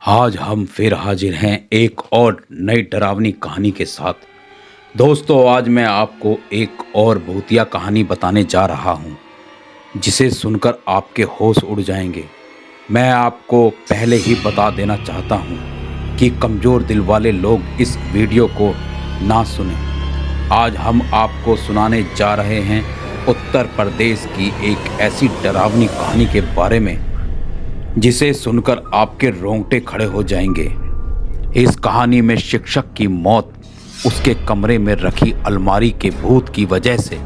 आज हम फिर हाजिर हैं एक और नई डरावनी कहानी के साथ। दोस्तों, आज मैं आपको एक और भूतिया कहानी बताने जा रहा हूं, जिसे सुनकर आपके होश उड़ जाएंगे। मैं आपको पहले ही बता देना चाहता हूं कि कमज़ोर दिल वाले लोग इस वीडियो को ना सुनें। आज हम आपको सुनाने जा रहे हैं उत्तर प्रदेश की एक ऐसी डरावनी कहानी के बारे में जिसे सुनकर आपके रोंगटे खड़े हो जाएंगे। इस कहानी में शिक्षक की मौत उसके कमरे में रखी अलमारी के भूत की वजह से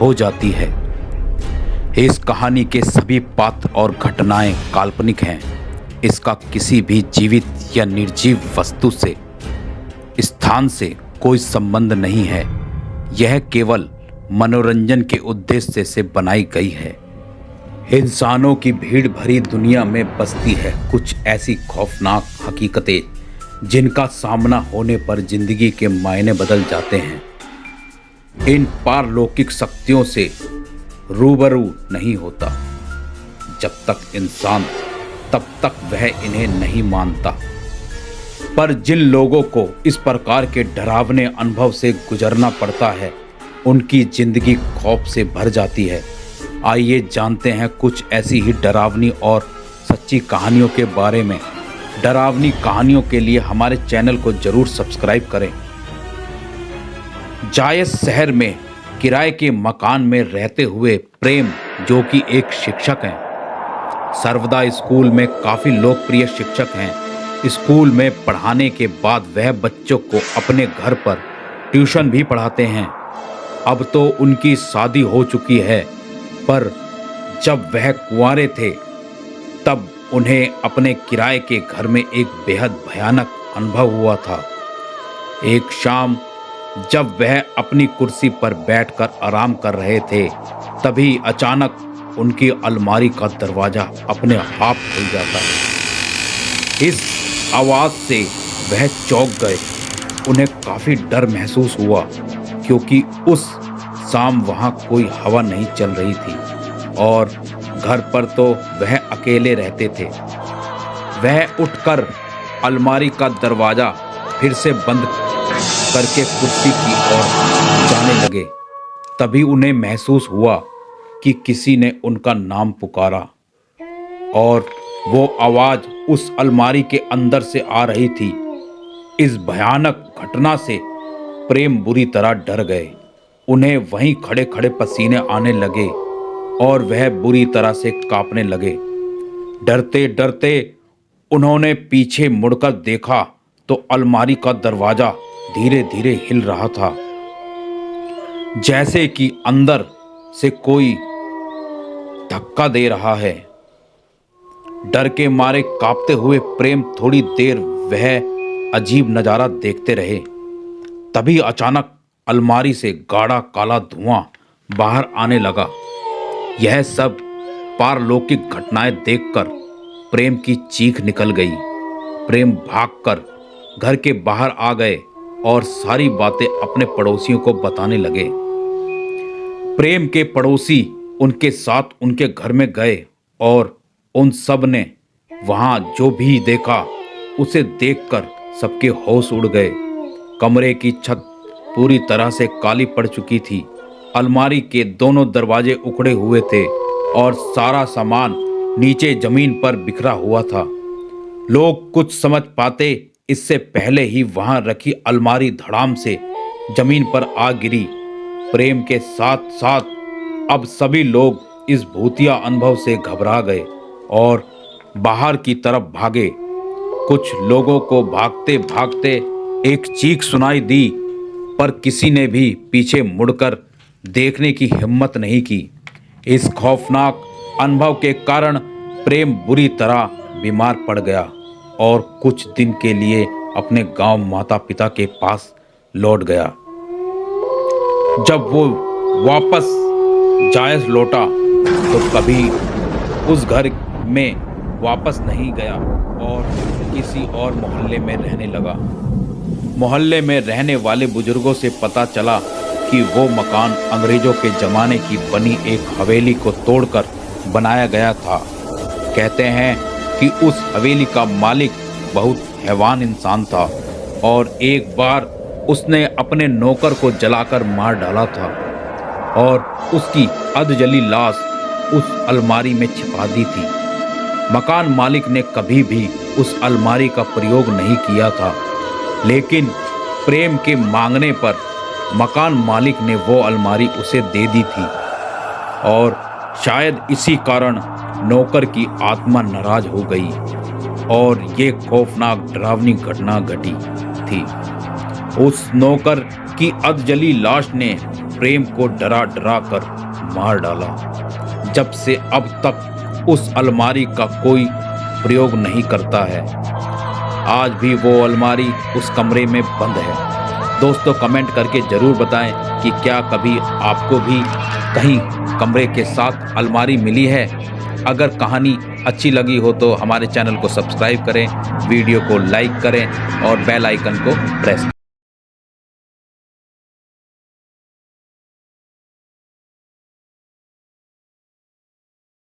हो जाती है। इस कहानी के सभी पात्र और घटनाएं काल्पनिक हैं। इसका किसी भी जीवित या निर्जीव वस्तु से, स्थान से कोई संबंध नहीं है। यह केवल मनोरंजन के उद्देश्य से बनाई गई है। इंसानों की भीड़ भरी दुनिया में बसती है कुछ ऐसी खौफनाक हकीकतें जिनका सामना होने पर जिंदगी के मायने बदल जाते हैं। इन पारलौकिक शक्तियों से रूबरू नहीं होता जब तक इंसान, तब तक वह इन्हें नहीं मानता। पर जिन लोगों को इस प्रकार के डरावने अनुभव से गुजरना पड़ता है, उनकी जिंदगी खौफ से भर जाती है। आइए जानते हैं कुछ ऐसी ही डरावनी और सच्ची कहानियों के बारे में। डरावनी कहानियों के लिए हमारे चैनल को जरूर सब्सक्राइब करें। जायस शहर में किराए के मकान में रहते हुए प्रेम, जो कि एक शिक्षक हैं, सर्वदा स्कूल में काफ़ी लोकप्रिय शिक्षक हैं। स्कूल में पढ़ाने के बाद वह बच्चों को अपने घर पर ट्यूशन भी पढ़ाते हैं। अब तो उनकी शादी हो चुकी है, पर जब वह कुंवारे थे तब उन्हें अपने किराए के घर में एक बेहद भयानक अनुभव हुआ था। एक शाम जब वह अपनी कुर्सी पर बैठकर आराम कर रहे थे, तभी अचानक उनकी अलमारी का दरवाज़ा अपने आप खुल जाता है। इस आवाज़ से वह चौंक गए। उन्हें काफ़ी डर महसूस हुआ, क्योंकि उस शाम वहाँ कोई हवा नहीं चल रही थी और घर पर तो वह अकेले रहते थे। वह उठकर अलमारी का दरवाज़ा फिर से बंद करके कुर्सी की ओर जाने लगे। तभी उन्हें महसूस हुआ कि किसी ने उनका नाम पुकारा और वो आवाज़ उस अलमारी के अंदर से आ रही थी। इस भयानक घटना से प्रेम बुरी तरह डर गए। उन्हें वहीं खड़े खड़े पसीने आने लगे और वह बुरी तरह से कांपने लगे। डरते डरते उन्होंने पीछे मुड़कर देखा तो अलमारी का दरवाज़ा धीरे धीरे हिल रहा था, जैसे कि अंदर से कोई धक्का दे रहा है। डर के मारे कांपते हुए प्रेम थोड़ी देर वह अजीब नज़ारा देखते रहे। तभी अचानक अलमारी से गाढ़ा काला धुआं बाहर आने लगा। यह सब पारलौकिक घटनाएं देखकर प्रेम की चीख निकल गई। प्रेम भागकर घर के बाहर आ गए और सारी बातें अपने पड़ोसियों को बताने लगे। प्रेम के पड़ोसी उनके साथ उनके घर में गए और उन सब ने वहां जो भी देखा उसे देखकर सबके होश उड़ गए। कमरे की छत पूरी तरह से काली पड़ चुकी थी। अलमारी के दोनों दरवाजे उखड़े हुए थे और सारा सामान नीचे जमीन पर बिखरा हुआ था। लोग कुछ समझ पाते इससे पहले ही वहां रखी अलमारी धड़ाम से जमीन पर आ गिरी। प्रेम के साथ साथ अब सभी लोग इस भूतिया अनुभव से घबरा गए और बाहर की तरफ भागे। कुछ लोगों को भागते भागते एक चीख सुनाई दी, पर किसी ने भी पीछे मुड़कर देखने की हिम्मत नहीं की। इस खौफनाक अनुभव के कारण प्रेम बुरी तरह बीमार पड़ गया और कुछ दिन के लिए अपने गांव माता पिता के पास लौट गया। जब वो वापस जायस लौटा तो कभी उस घर में वापस नहीं गया और किसी और मोहल्ले में रहने लगा। मोहल्ले में रहने वाले बुजुर्गों से पता चला कि वो मकान अंग्रेजों के ज़माने की बनी एक हवेली को तोड़कर बनाया गया था। कहते हैं कि उस हवेली का मालिक बहुत हैवान इंसान था और एक बार उसने अपने नौकर को जलाकर मार डाला था और उसकी अधजली लाश उस अलमारी में छिपा दी थी। मकान मालिक ने कभी भी उस अलमारी का प्रयोग नहीं किया था, लेकिन प्रेम के मांगने पर मकान मालिक ने वो अलमारी उसे दे दी थी और शायद इसी कारण नौकर की आत्मा नाराज हो गई और ये खौफनाक डरावनी घटना घटी थी। उस नौकर की अधजली लाश ने प्रेम को डरा डरा कर मार डाला। जब से अब तक उस अलमारी का कोई प्रयोग नहीं करता है। आज भी वो अलमारी उस कमरे में बंद है। दोस्तों कमेंट करके ज़रूर बताएं कि क्या कभी आपको भी कहीं कमरे के साथ अलमारी मिली है। अगर कहानी अच्छी लगी हो तो हमारे चैनल को सब्सक्राइब करें, वीडियो को लाइक करें और बेल आइकन को प्रेस करें।